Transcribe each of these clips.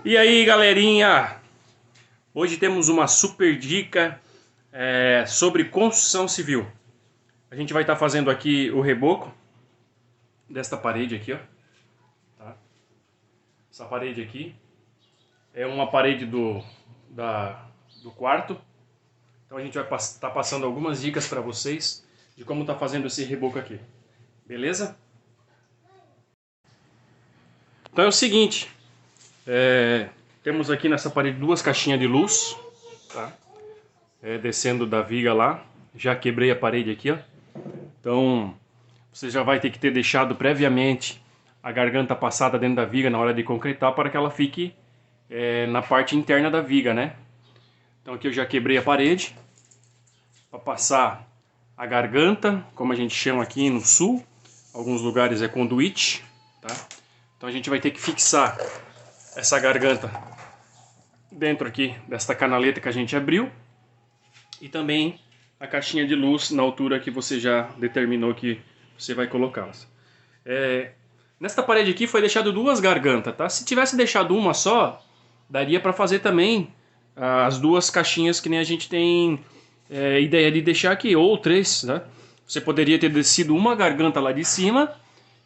E aí, galerinha, hoje temos uma super dica sobre construção civil. A gente vai estar fazendo aqui o reboco desta parede aqui, ó. Tá? Essa parede aqui é uma parede do quarto. Então a gente vai estar passando algumas dicas para vocês de como tá fazendo esse reboco aqui. Beleza? Então é o seguinte, temos aqui nessa parede duas caixinhas de luz, tá? Descendo da viga lá, já quebrei a parede aqui, ó. Então você já vai ter que ter deixado previamente a garganta passada dentro da viga na hora de concretar para que ela fique na parte interna da viga, né? Então aqui eu já quebrei a parede para passar a garganta, como a gente chama aqui no sul, alguns lugares é conduíte, tá? Então a gente vai ter que fixar essa garganta dentro aqui desta canaleta que a gente abriu e também a caixinha de luz na altura que você já determinou que você vai colocá-las. Nesta parede aqui foi deixado duas gargantas, tá? Se tivesse deixado uma só, daria para fazer também as duas caixinhas que nem a gente tem ideia de deixar aqui, ou três, né? Você poderia ter descido uma garganta lá de cima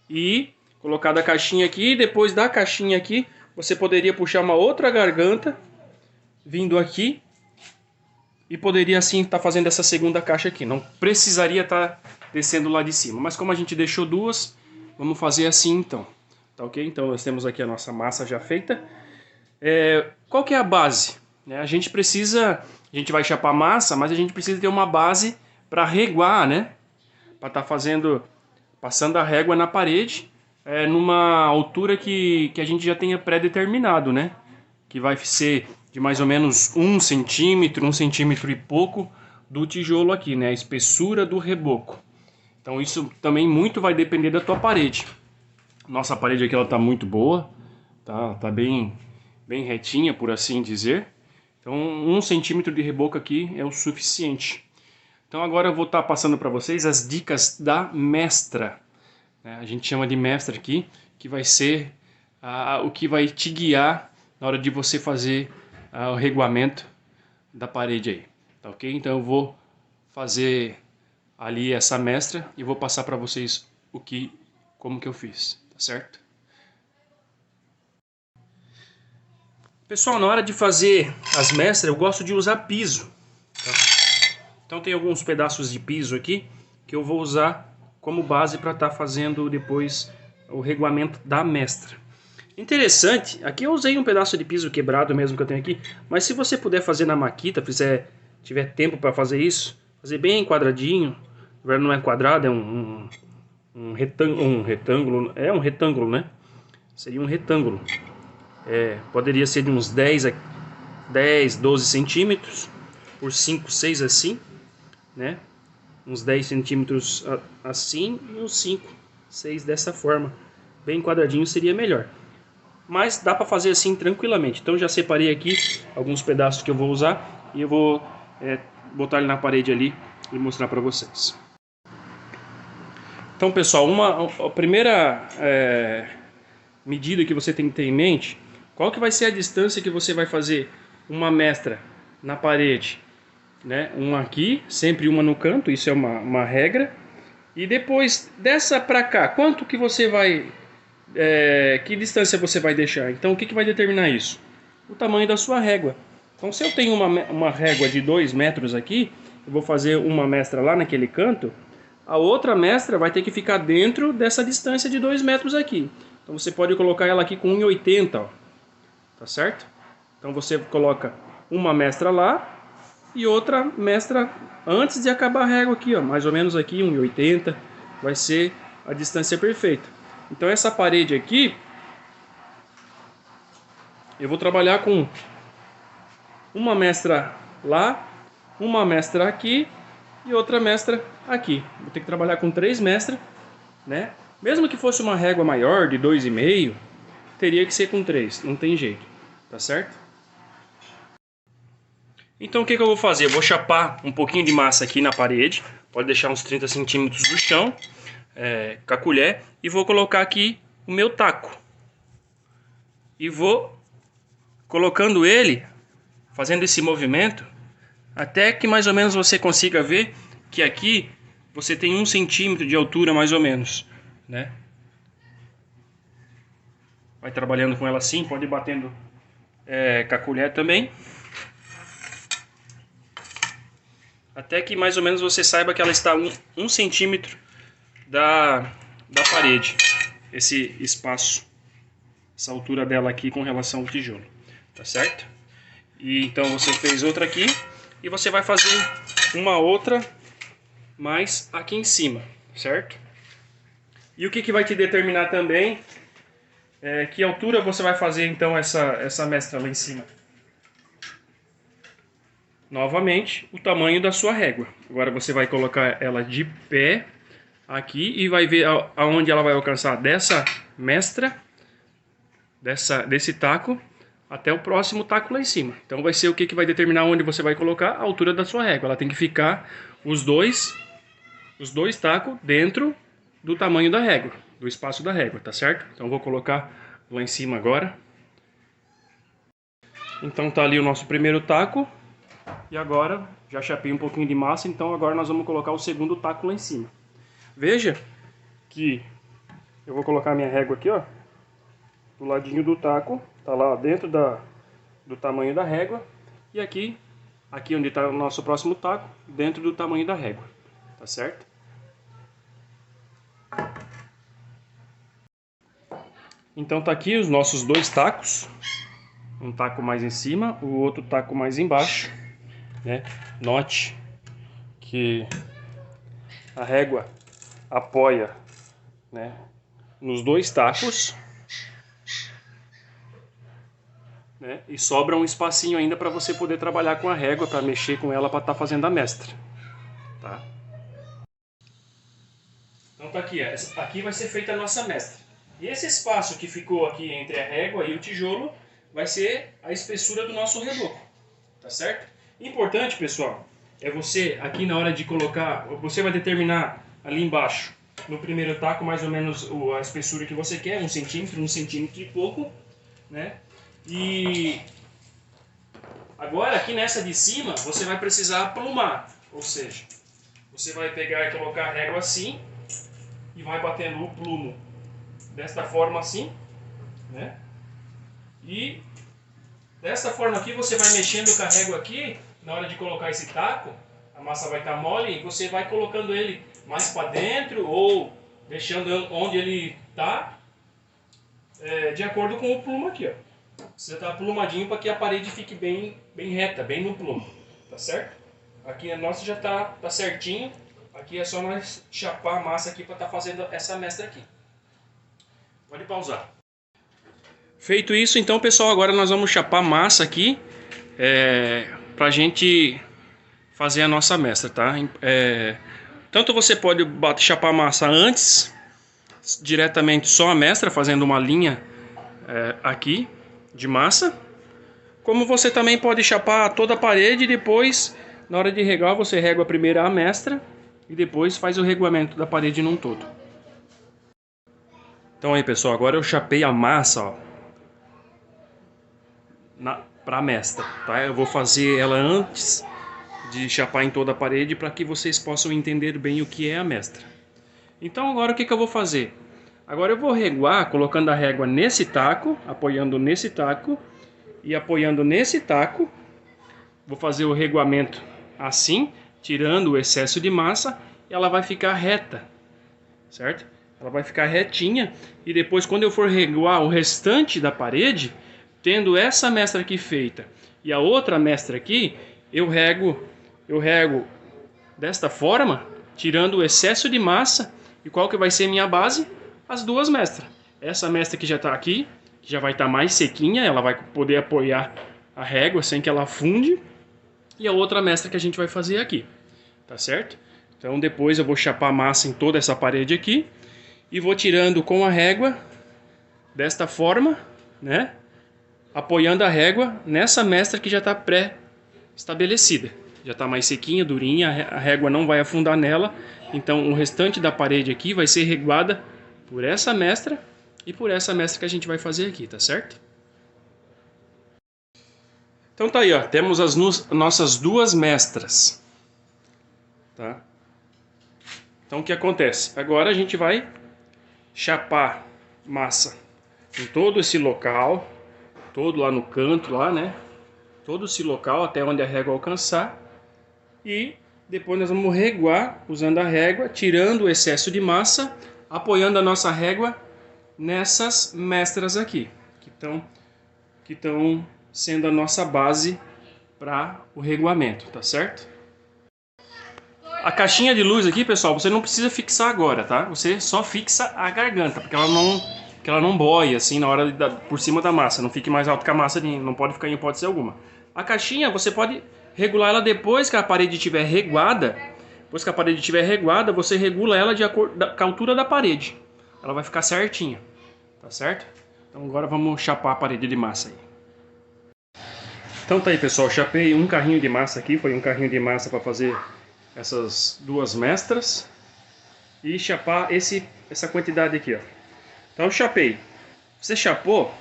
e colocado a caixinha aqui, e depois da caixinha aqui, você poderia puxar uma outra garganta, vindo aqui, e poderia assim estar fazendo essa segunda caixa aqui. Não precisaria estar descendo lá de cima, mas como a gente deixou duas, vamos fazer assim então. Tá ok? Então nós temos aqui a nossa massa já feita. Qual que é a base? A gente vai chapar massa, mas a gente precisa ter uma base para reguar, né? Para estar passando a régua na parede, numa altura que a gente já tenha pré-determinado, né? Que vai ser de mais ou menos 1 centímetro, 1 centímetro e pouco do tijolo aqui, né? A espessura do reboco. Então isso também muito vai depender da tua parede. Nossa parede aqui ela tá muito boa, tá bem retinha, por assim dizer. Então 1 centímetro de reboco aqui é o suficiente. Então agora eu vou estar passando para vocês as dicas da mestra. A gente chama de mestra aqui, que vai ser o que vai te guiar na hora de você fazer o reguamento da parede aí, tá ok? Então eu vou fazer ali essa mestra e vou passar para vocês como que eu fiz, tá certo? Pessoal, na hora de fazer as mestras eu gosto de usar piso, tá? Então tem alguns pedaços de piso aqui que eu vou usar como base para estar fazendo depois o reguamento da mestra. Interessante, aqui eu usei um pedaço de piso quebrado mesmo que eu tenho aqui, mas se você puder fazer na maquita, tiver tempo para fazer isso, fazer bem quadradinho, não é quadrado, é um retângulo, um retângulo, né? Seria um retângulo. Poderia ser de uns 10, 12 centímetros por 5, 6 assim, né? Uns 10 centímetros assim e uns 5, 6 dessa forma. Bem quadradinho seria melhor. Mas dá para fazer assim tranquilamente. Então já separei aqui alguns pedaços que eu vou usar e eu vou botar ele na parede ali e mostrar para vocês. Então pessoal, a primeira medida que você tem que ter em mente, qual que vai ser a distância que você vai fazer uma mestra na parede, né? Uma aqui, sempre uma no canto, isso é uma regra. E depois dessa para cá, quanto que você vai... que distância você vai deixar? Então o que vai determinar isso? O tamanho da sua régua. Então se eu tenho uma régua de 2 metros aqui, eu vou fazer uma mestra lá naquele canto, a outra mestra vai ter que ficar dentro dessa distância de 2 metros aqui. Então você pode colocar ela aqui com 1,80, ó. Tá certo? Então você coloca uma mestra lá e outra mestra antes de acabar a régua aqui, ó, mais ou menos aqui 1,80, vai ser a distância perfeita. Então essa parede aqui, eu vou trabalhar com uma mestra lá, uma mestra aqui e outra mestra aqui. Vou ter que trabalhar com 3 mestras, né? Mesmo que fosse uma régua maior, de 2,5, teria que ser com 3, não tem jeito, tá certo? Então o que eu vou fazer? Eu vou chapar um pouquinho de massa aqui na parede, pode deixar uns 30 centímetros do chão, com a colher, e vou colocar aqui o meu taco. E vou colocando ele, fazendo esse movimento, até que mais ou menos você consiga ver que aqui você tem 1 centímetro de altura mais ou menos, né? Vai trabalhando com ela assim, pode ir batendo com a colher também. Até que mais ou menos você saiba que ela está 1 centímetro da parede, esse espaço, essa altura dela aqui com relação ao tijolo, tá certo? E então você fez outra aqui e você vai fazer uma outra mais aqui em cima, certo? E o que vai te determinar também é que altura você vai fazer então essa mestra lá em cima. Novamente, o tamanho da sua régua. Agora você vai colocar ela de pé aqui e vai ver aonde ela vai alcançar dessa mestra, desse taco, até o próximo taco lá em cima. Então vai ser o que vai determinar onde você vai colocar a altura da sua régua. Ela tem que ficar os dois tacos dentro do tamanho da régua, do espaço da régua, tá certo? Então eu vou colocar lá em cima agora. Então tá ali o nosso primeiro taco. E agora, já chapei um pouquinho de massa, então agora nós vamos colocar o segundo taco lá em cima. Veja que eu vou colocar minha régua aqui, ó, do ladinho do taco, tá lá dentro do tamanho da régua. E aqui onde está o nosso próximo taco, dentro do tamanho da régua, tá certo? Então tá aqui os nossos 2 tacos, um taco mais em cima, o outro taco mais embaixo. Né? Note que a régua apoia, né, nos 2 tacos, né, e sobra um espacinho ainda para você poder trabalhar com a régua, para mexer com ela, para estar fazendo a mestra, tá? Então tá aqui, ó. Aqui vai ser feita a nossa mestra. E esse espaço que ficou aqui entre a régua e o tijolo vai ser a espessura do nosso reboco, tá certo? Importante, pessoal, é você aqui na hora de colocar, você vai determinar ali embaixo, no primeiro taco, mais ou menos a espessura que você quer, 1 centímetro, 1 centímetro e pouco, né? E agora aqui nessa de cima, você vai precisar aprumar, ou seja, você vai pegar e colocar a régua assim, e vai batendo o plumo desta forma assim, né? E desta forma aqui você vai mexendo com a régua aqui, na hora de colocar esse taco, a massa vai estar mole e você vai colocando ele mais para dentro ou deixando onde ele está, de acordo com o plumo aqui, ó. Você está plumadinho para que a parede fique bem reta, bem no plumo, tá certo? Aqui a nossa já tá certinho, aqui é só nós chapar a massa aqui para estar fazendo essa mestra aqui. Pode pausar. Feito isso, então, pessoal, agora nós vamos chapar massa aqui, pra gente fazer a nossa mestra, tá? Tanto você pode chapar a massa antes, diretamente só a mestra, fazendo uma linha aqui de massa, como você também pode chapar toda a parede e depois, na hora de regar, você rega primeiro a mestra e depois faz o reguamento da parede num todo. Então aí, pessoal, agora eu chapei a massa, ó, para a mestra, tá? Eu vou fazer ela antes de chapar em toda a parede para que vocês possam entender bem o que é a mestra. Então agora o que eu vou fazer? Agora eu vou reguar colocando a régua nesse taco, apoiando nesse taco e apoiando nesse taco. Vou fazer o reguamento assim, tirando o excesso de massa, e ela vai ficar reta, certo? Ela vai ficar retinha e depois quando eu for reguar o restante da parede, tendo essa mestra aqui feita e a outra mestra aqui, eu rego desta forma, tirando o excesso de massa. E qual que vai ser minha base? As 2 mestras. Essa mestra que já está aqui, que já vai estar mais sequinha, ela vai poder apoiar a régua sem que ela afunde. E a outra mestra que a gente vai fazer aqui, tá certo? Então depois eu vou chapar a massa em toda essa parede aqui e vou tirando com a régua desta forma, né? Apoiando a régua nessa mestra que já está pré-estabelecida. Já está mais sequinha, durinha, a régua não vai afundar nela. Então o restante da parede aqui vai ser reguada por essa mestra e por essa mestra que a gente vai fazer aqui, tá certo? Então tá aí, ó, temos as nossas duas mestras, tá? Então o que acontece? Agora a gente vai chapar massa em todo esse local, todo lá no canto lá, né? Todo esse local até onde a régua alcançar, e depois nós vamos reguar usando a régua, tirando o excesso de massa, apoiando a nossa régua nessas mestras aqui, que estão sendo a nossa base para o reguamento, tá certo? A caixinha de luz aqui, pessoal, você não precisa fixar agora, tá? Você só fixa a garganta, porque ela não boia assim na hora por cima da massa, não fique mais alto que a massa, não pode ficar em hipótese alguma. A caixinha você pode regular ela depois que a parede estiver reguada. Depois que a parede estiver reguada, você regula ela de acordo com a altura da parede. Ela vai ficar certinha, tá certo? Então agora vamos chapar a parede de massa aí. Então tá aí, pessoal, chapei um carrinho de massa aqui, foi um carrinho de massa para fazer essas duas mestras e chapar essa quantidade aqui, ó. Então eu chapei. Você chapou,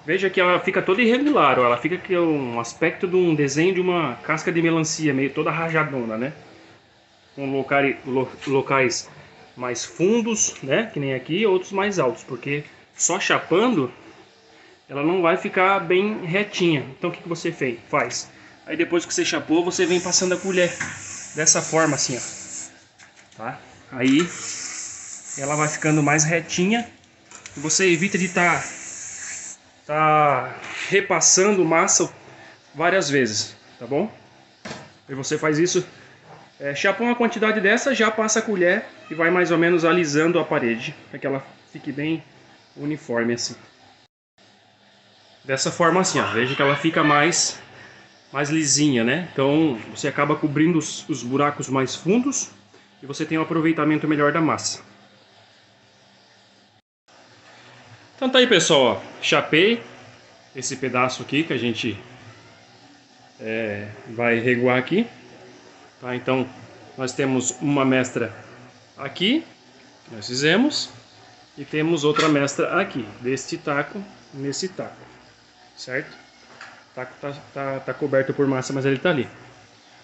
veja que ela fica toda irregular, ó. Ela fica com um aspecto de um desenho de uma casca de melancia, meio toda rajadona, né? Com locais mais fundos, né? Que nem aqui, outros mais altos, porque só chapando ela não vai ficar bem retinha. Então o que você faz? Aí depois que você chapou, você vem passando a colher dessa forma assim, ó. Tá? Aí ela vai ficando mais retinha. Você evita de tá repassando massa várias vezes, tá bom? E você faz isso, chapa uma quantidade dessa, já passa a colher e vai mais ou menos alisando a parede, para que ela fique bem uniforme assim. Dessa forma assim, ó, veja que ela fica mais lisinha, né? Então você acaba cobrindo os buracos mais fundos e você tem um aproveitamento melhor da massa. Então tá aí, pessoal, ó, chapei esse pedaço aqui que a gente vai reguar aqui, tá? Então nós temos uma mestra aqui, que nós fizemos, e temos outra mestra aqui, deste taco, nesse taco, certo? O taco tá coberto por massa, mas ele tá ali.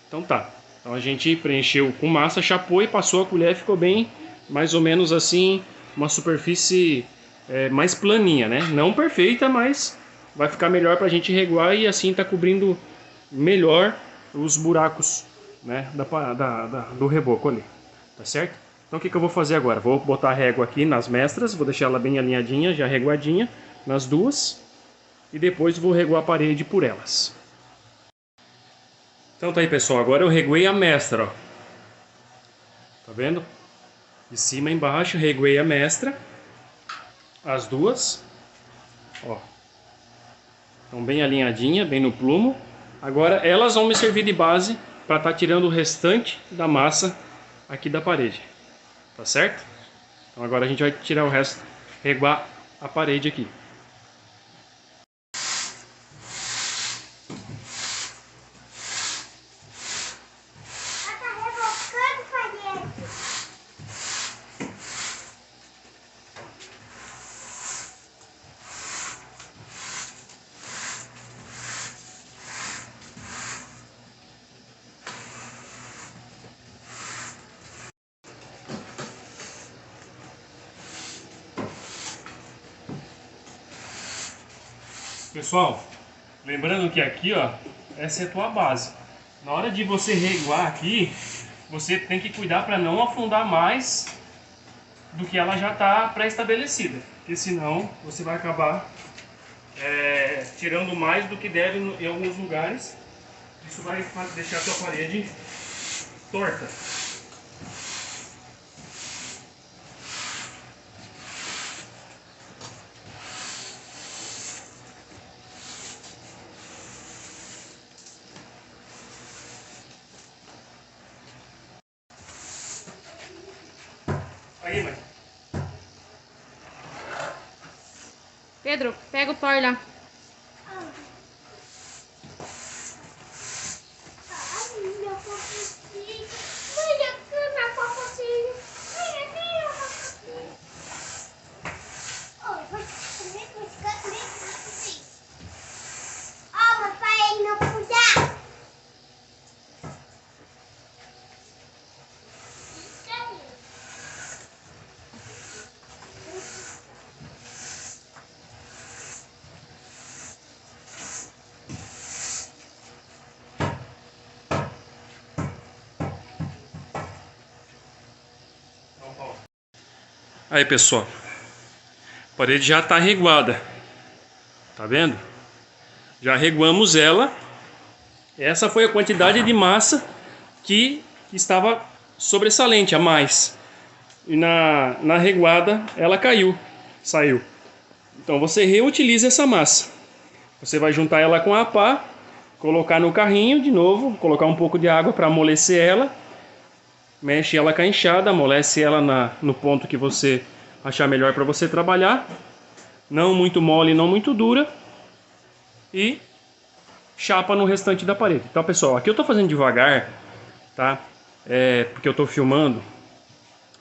Então tá. Então a gente preencheu com massa, chapou e passou a colher, ficou bem, mais ou menos assim, uma superfície mais planinha, né? Não perfeita, mas vai ficar melhor pra gente reguar e assim tá cobrindo melhor os buracos, né, do reboco ali, tá certo? Então o que eu vou fazer agora? Vou botar a régua aqui nas mestras, vou deixar ela bem alinhadinha, já reguadinha, nas duas, e depois vou reguar a parede por elas. Então tá aí, pessoal, agora eu reguei a mestra, ó. Tá vendo? De cima a embaixo, reguei a mestra, as duas, ó. Estão bem alinhadinha, bem no plumo. Agora elas vão me servir de base para estar tirando o restante da massa aqui da parede, tá certo? Então agora a gente vai tirar o resto, reguar a parede aqui. Pessoal, lembrando que aqui, ó, essa é a tua base. Na hora de você reguar aqui, você tem que cuidar para não afundar mais do que ela já está pré-estabelecida, porque senão você vai acabar tirando mais do que deve em alguns lugares. Isso vai deixar a sua parede torta. Aí, mãe. Pedro, pega o Thor lá. Papai não Aí, pessoal, a parede já está reguada, tá vendo? Já reguamos ela. Essa foi a quantidade de massa que estava sobressalente a mais. E na reguada ela saiu. Então você reutiliza essa massa. Você vai juntar ela com a pá, colocar no carrinho de novo, colocar um pouco de água para amolecer ela. Mexe ela com a enxada, amolece ela no ponto que você achar melhor para você trabalhar. Não muito mole, não muito dura. E chapa no restante da parede. Então, pessoal, aqui eu estou fazendo devagar, tá? Porque eu estou filmando.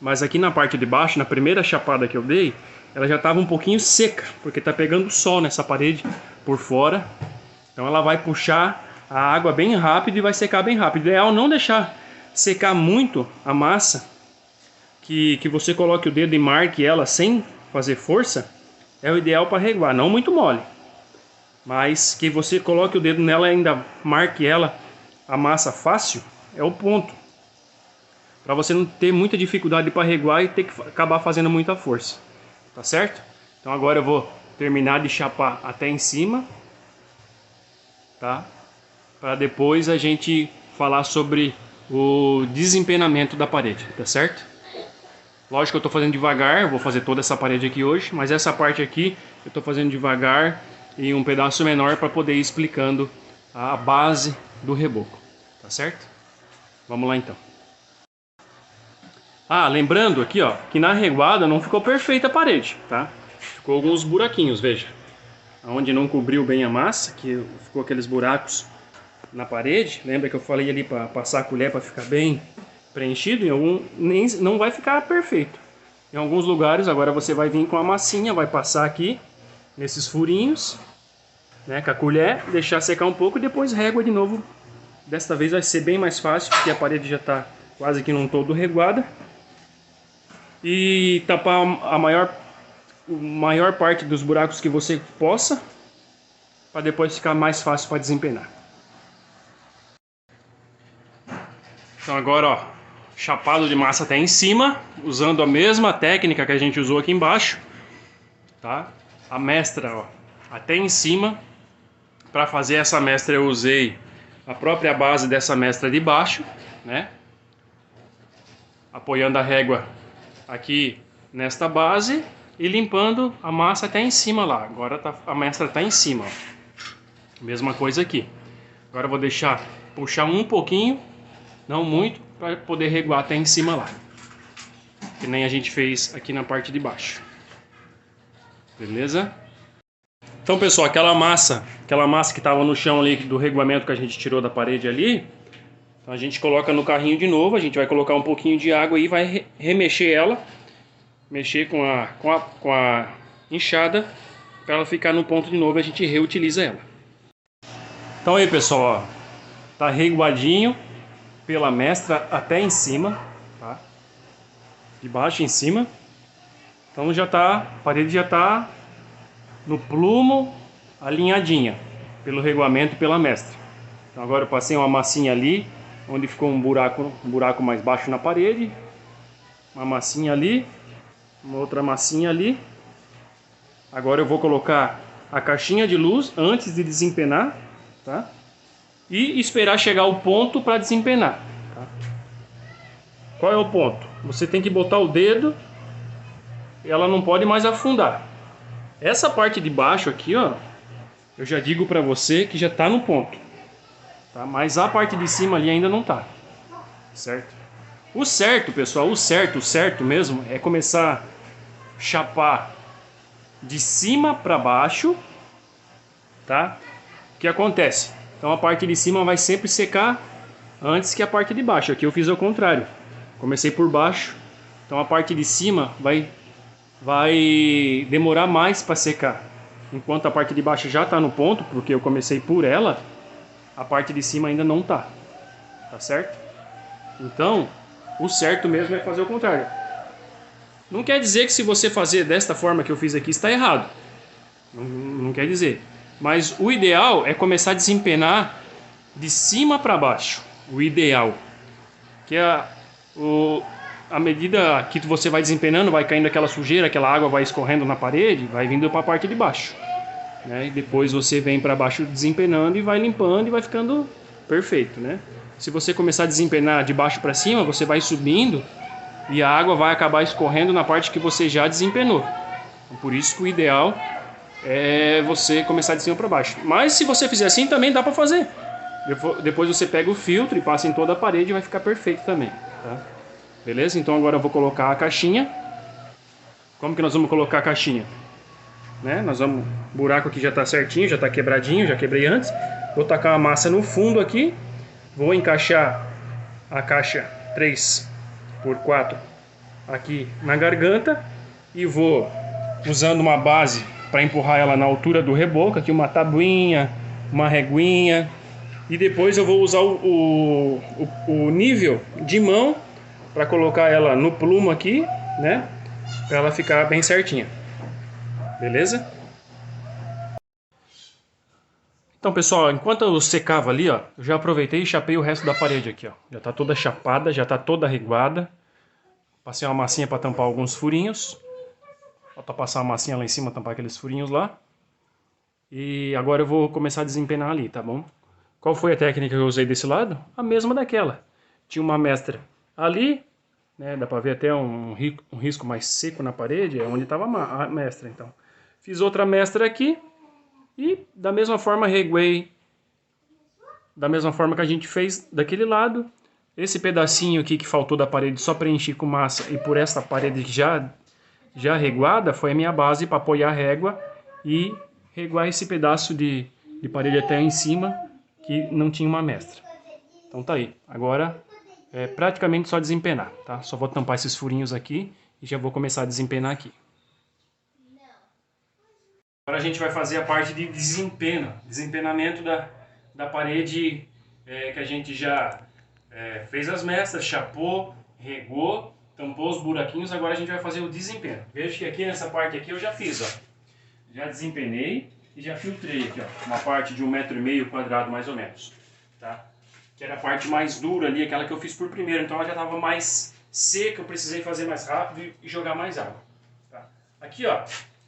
Mas aqui na parte de baixo, na primeira chapada que eu dei, ela já estava um pouquinho seca, porque está pegando sol nessa parede por fora. Então ela vai puxar a água bem rápido e vai secar bem rápido. O ideal é não deixar secar muito a massa, que você coloque o dedo e marque ela sem fazer força, é o ideal para reguar, não muito mole. Mas que você coloque o dedo nela e ainda marque ela, a massa fácil, é o ponto. Para você não ter muita dificuldade para reguar e ter que acabar fazendo muita força. Tá certo? Então agora eu vou terminar de chapar até em cima, tá? Para depois a gente falar sobre o desempenamento da parede, tá certo? Lógico que eu estou fazendo devagar, eu vou fazer toda essa parede aqui hoje, mas essa parte aqui eu estou fazendo devagar e um pedaço menor para poder ir explicando a base do reboco, tá certo? Vamos lá então. Lembrando aqui, ó, que na reguada não ficou perfeita a parede, tá? Ficou alguns buraquinhos, veja. Onde não cobriu bem a massa, que ficou aqueles buracos na parede. Lembra que eu falei ali para passar a colher para ficar bem preenchido? Não vai ficar perfeito. Em alguns lugares, agora você vai vir com a massinha, vai passar aqui nesses furinhos, né, com a colher, deixar secar um pouco e depois régua de novo. Desta vez vai ser bem mais fácil, porque a parede já está quase que num todo reguada. E tapar a maior parte dos buracos que você possa, para depois ficar mais fácil para desempenar. Então agora, ó, chapado de massa até em cima, usando a mesma técnica que a gente usou aqui embaixo, tá? A mestra, ó, até em cima. Para fazer essa mestra eu usei a própria base dessa mestra de baixo, né? Apoiando a régua aqui nesta base e limpando a massa até em cima lá. Agora a mestra está em cima, ó. Mesma coisa aqui. Agora eu vou deixar puxar um pouquinho, não muito, para poder reguar até em cima lá, que nem a gente fez aqui na parte de baixo. Beleza? Então, pessoal, aquela massa que estava no chão ali do reguamento que a gente tirou da parede ali, então a gente coloca no carrinho de novo. A gente vai colocar um pouquinho de água e vai remexer ela, mexer com a enxada para ela ficar no ponto de novo e a gente reutiliza ela. Então aí, pessoal, ó, tá reguadinho pela mestra até em cima, tá? De baixo em cima. Então a parede já tá no plumo alinhadinha pelo reguamento e pela mestra. Então agora eu passei uma massinha ali, onde ficou um buraco mais baixo na parede, uma massinha ali, uma outra massinha ali. Agora eu vou colocar a caixinha de luz antes de desempenar, tá? E esperar chegar o ponto para desempenar, tá? Qual é o ponto? Você tem que botar o dedo, ela não pode mais afundar. Essa parte de baixo aqui, ó, eu já digo para você que já está no ponto, tá? Mas a parte de cima ali ainda não tá, certo? O certo, pessoal, o certo mesmo é começar a chapar de cima para baixo, tá? O que acontece? Então a parte de cima vai sempre secar antes que a parte de baixo. Aqui eu fiz ao contrário. Comecei por baixo, então a parte de cima vai demorar mais para secar. Enquanto a parte de baixo já está no ponto, porque eu comecei por ela, a parte de cima ainda não tá. Tá certo? Então, o certo mesmo é fazer o contrário. Não quer dizer que se você fazer desta forma que eu fiz aqui está errado. Não quer dizer. Mas o ideal é começar a desempenar de cima para baixo. O ideal. Que é à medida que você vai desempenando, vai caindo aquela sujeira, aquela água vai escorrendo na parede, vai vindo para a parte de baixo, né? E depois você vem para baixo desempenando e vai limpando e vai ficando perfeito, né? Se você começar a desempenar de baixo para cima, você vai subindo e a água vai acabar escorrendo na parte que você já desempenou. Então, por isso que o ideal é você começar de cima para baixo. Mas se você fizer assim também dá para fazer. Depois você pega o filtro e passa em toda a parede e vai ficar perfeito também, tá? Beleza? Então agora eu vou colocar a caixinha. Como que nós vamos colocar a caixinha? Né? Nós vamos... O buraco aqui já está certinho, já está quebradinho, já quebrei antes. Vou tacar a massa no fundo aqui. Vou encaixar a caixa 3x4 aqui na garganta. E vou usando uma base para empurrar ela na altura do reboco. Aqui uma tabuinha, uma reguinha. E depois eu vou usar o nível de mão para colocar ela no plumo aqui, né? Para ela ficar bem certinha. Beleza? Então, pessoal, enquanto eu secava ali, ó, eu já aproveitei e chapei o resto da parede aqui, ó. Já tá toda chapada, já tá toda reguada. Passei uma massinha para tampar alguns furinhos. Falta passar uma massinha lá em cima, tampar aqueles furinhos lá. E agora eu vou começar a desempenar ali, tá bom? Qual foi a técnica que eu usei desse lado? A mesma daquela. Tinha uma mestra ali, né? Dá para ver até um risco mais seco na parede, é onde estava a mestra, então. Fiz outra mestra aqui e da mesma forma reguei, da mesma forma que a gente fez daquele lado. Esse pedacinho aqui que faltou da parede só preenchi com massa e por essa parede já reguada foi a minha base para apoiar a régua e reguar esse pedaço de parede até em cima que não tinha uma mestra. Então tá aí. Agora é praticamente só desempenar, tá? Só vou tampar esses furinhos aqui e já vou começar a desempenar aqui. Agora a gente vai fazer a parte de desempenamento da parede que a gente já fez as mestras, chapou, regou, tampou os buraquinhos. Agora a gente vai fazer o desempenho. Veja que aqui nessa parte aqui eu já fiz, ó. Já desempenei e já filtrei aqui, ó, uma parte de 1,5 m quadrado mais ou menos, tá? Que era a parte mais dura ali, aquela que eu fiz por primeiro, então ela já estava mais seca, eu precisei fazer mais rápido e jogar mais água, tá? Aqui, ó,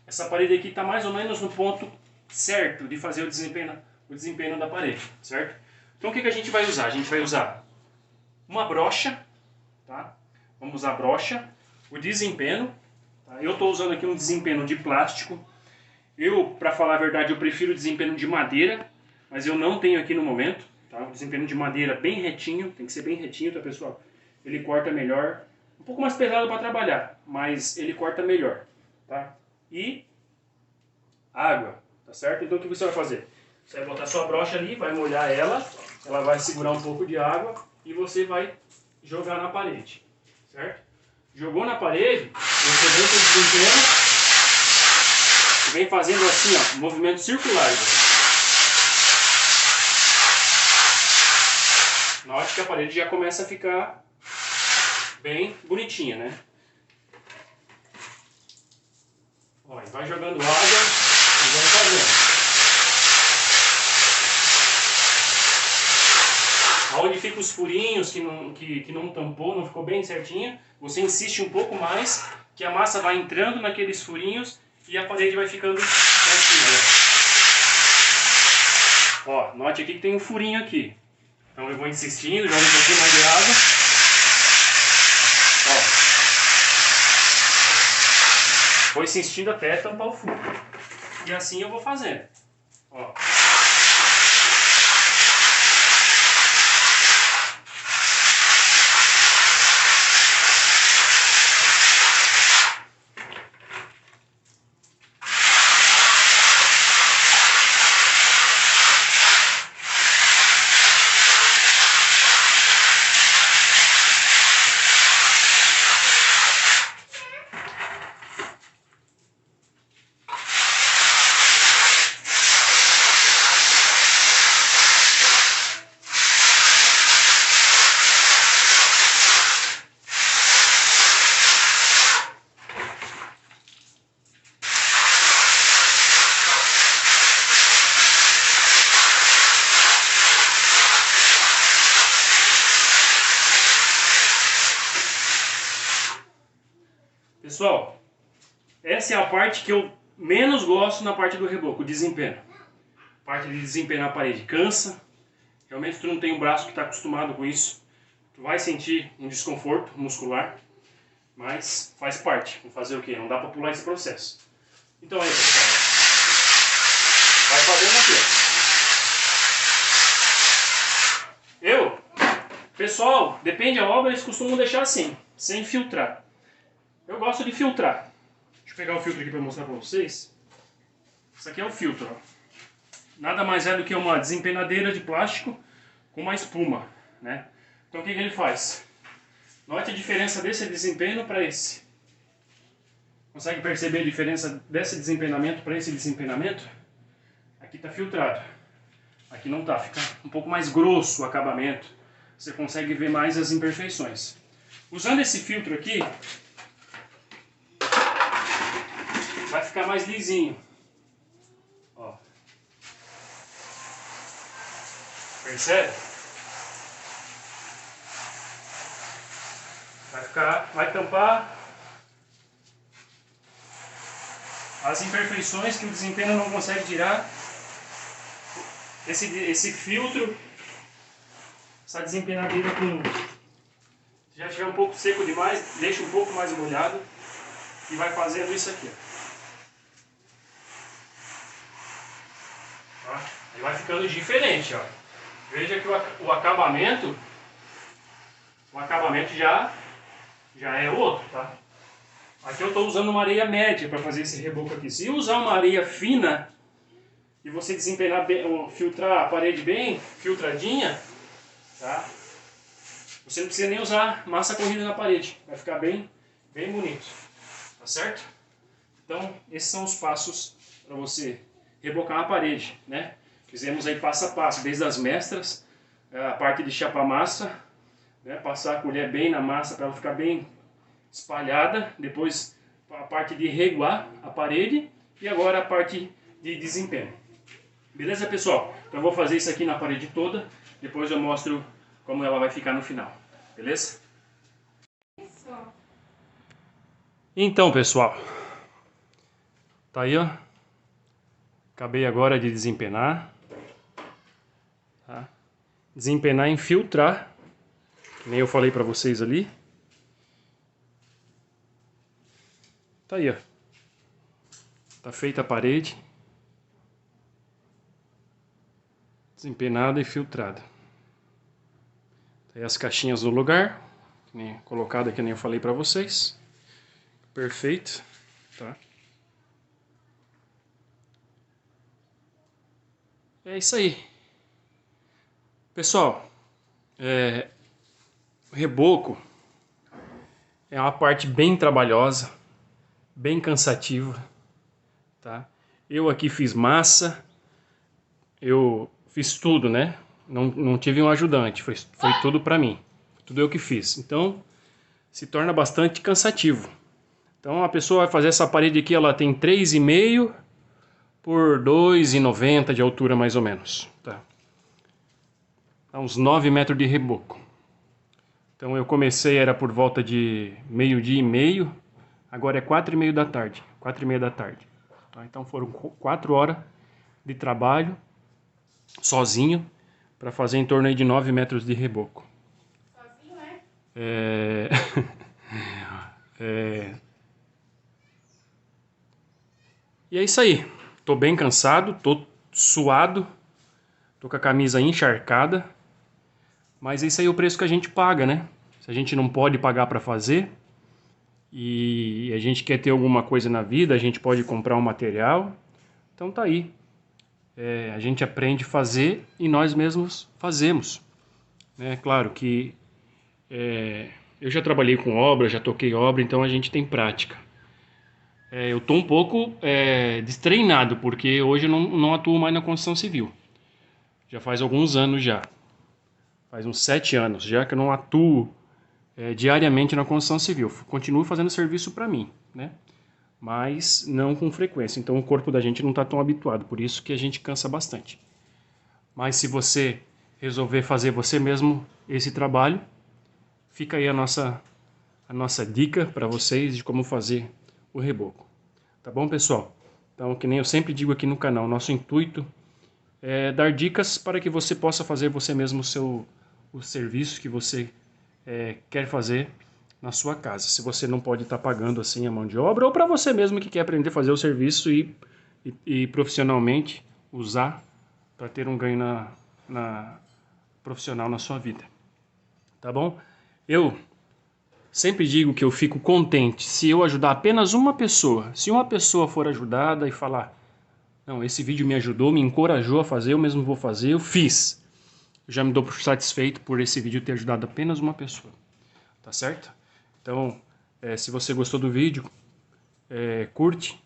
essa parede aqui está mais ou menos no ponto certo de fazer o desempenho da parede, certo? Então o que a gente vai usar? A gente vai usar uma brocha, tá? Vamos usar a brocha, o desempenho, tá? Eu estou usando aqui um desempenho de plástico. Para falar a verdade, eu prefiro o desempenho de madeira, mas eu não tenho aqui no momento, tá? O desempenho de madeira bem retinho, tem que ser bem retinho, tá, pessoal? Ele corta melhor, um pouco mais pesado para trabalhar, mas ele corta melhor, tá? E água, tá certo? Então o que você vai fazer? Você vai botar sua brocha ali, vai molhar ela vai segurar um pouco de água e você vai jogar na parede, certo? Jogou na parede, você vem com o desempenho. Vem fazendo assim, ó, movimentos circulares. Note que a parede já começa a ficar bem bonitinha, né? Ó, vai jogando água e vai fazendo. Aonde ficam os furinhos que não tampou, não ficou bem certinho, você insiste um pouco mais, que a massa vai entrando naqueles furinhos e a parede vai ficando certinha. Ó, note aqui que tem um furinho aqui. Então eu vou insistindo, jogo um pouquinho mais de água. Ó. Vou insistindo até tampar o furo. E assim eu vou fazendo. Ó. essa é a parte que eu menos gosto na parte do reboco, o desempenho. A parte de desempenhar a parede cansa. Realmente tu não tem um braço que está acostumado com isso. Tu vai sentir um desconforto muscular, mas faz parte. Vamos fazer o quê? Não dá para pular esse processo. Então aí, pessoal, vai fazendo aqui. Pessoal, depende da obra, eles costumam deixar assim, sem filtrar. Eu gosto de filtrar. Deixa eu pegar o filtro aqui para mostrar para vocês. Isso aqui é o filtro, ó. Nada mais é do que uma desempenadeira de plástico com uma espuma, né? Então o que ele faz? Note a diferença desse desempenho para esse. Consegue perceber a diferença desse desempenamento para esse desempenamento? Aqui está filtrado. Aqui não está, fica um pouco mais grosso o acabamento. Você consegue ver mais as imperfeições. Usando esse filtro aqui, vai ficar mais lisinho. Ó. Percebe? Vai tampar as imperfeições que o desempenho não consegue tirar. Esse filtro, essa desempenadeira com... Se já estiver um pouco seco demais, deixa um pouco mais molhado e vai fazendo isso aqui. Tá? Aí vai ficando diferente, ó. Veja que o acabamento já é outro, tá? Aqui eu estou usando uma areia média para fazer esse reboco aqui. Se usar uma areia fina e você desempenhar bem, filtrar a parede bem filtradinha, tá? Você não precisa nem usar massa corrida na parede, vai ficar bem bonito, tá certo? Então esses são os passos para você rebocar a parede, né? Fizemos aí passo a passo, desde as mestras, a parte de chapar massa, né? Passar a colher bem na massa para ela ficar bem espalhada, depois a parte de reguar a parede e agora a parte de desempenho. Beleza, pessoal? Então eu vou fazer isso aqui na parede toda, depois eu mostro como ela vai ficar no final. Beleza? Então, pessoal, tá aí, ó. Acabei agora de desempenar. Tá? Desempenar e infiltrar, que nem eu falei pra vocês ali. Tá aí, ó. Tá feita a parede. Desempenada e filtrada. Tá aí as caixinhas no lugar. Colocada que nem eu falei pra vocês. Perfeito. Tá? É isso aí. Pessoal, o reboco é uma parte bem trabalhosa, bem cansativa, tá? Eu aqui fiz massa, eu fiz tudo, né? Não tive um ajudante, foi tudo pra mim, tudo eu que fiz. Então, se torna bastante cansativo. Então, a pessoa vai fazer essa parede aqui, ela tem 3,5 por 2,90 de altura mais ou menos, tá? Dá uns 9 metros de reboco. Então eu comecei, era por volta de 12:30, agora é 4:30 da tarde, 4:30 da tarde. Tá? Então foram 4 horas de trabalho, sozinho, para fazer em torno aí de 9 metros de reboco. Sozinho, é? E é isso aí. Tô bem cansado, tô suado, tô com a camisa encharcada, mas esse aí é o preço que a gente paga, né? Se a gente não pode pagar para fazer e a gente quer ter alguma coisa na vida, a gente pode comprar um material, então tá aí. A gente aprende a fazer e nós mesmos fazemos. É claro que eu já trabalhei com obra, já toquei obra, então a gente tem prática. Eu estou um pouco destreinado, porque hoje eu não atuo mais na construção civil. Já faz alguns anos já. Faz uns 7 anos já que eu não atuo diariamente na construção civil. Continuo fazendo serviço para mim, né? Mas não com frequência. Então o corpo da gente não está tão habituado, por isso que a gente cansa bastante. Mas se você resolver fazer você mesmo esse trabalho, fica aí a nossa dica para vocês de como fazer o reboco. Tá bom, pessoal? Então, que nem eu sempre digo aqui no canal, nosso intuito é dar dicas para que você possa fazer você mesmo o serviço que você quer fazer na sua casa. Se você não pode estar pagando assim a mão de obra, ou para você mesmo que quer aprender a fazer o serviço e profissionalmente usar para ter um ganho profissional na sua vida. Tá bom? Eu sempre digo que eu fico contente se eu ajudar apenas uma pessoa. Se uma pessoa for ajudada e falar, não, esse vídeo me ajudou, me encorajou a fazer, eu mesmo vou fazer, eu fiz. Eu já me dou por satisfeito por esse vídeo ter ajudado apenas uma pessoa. Tá certo? Então, se você gostou do vídeo, curte,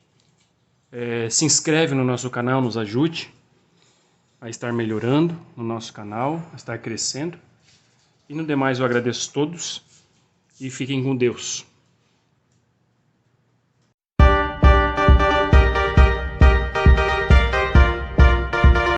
se inscreve no nosso canal, nos ajude a estar melhorando no nosso canal, a estar crescendo. E no demais eu agradeço a todos e fiquem com Deus.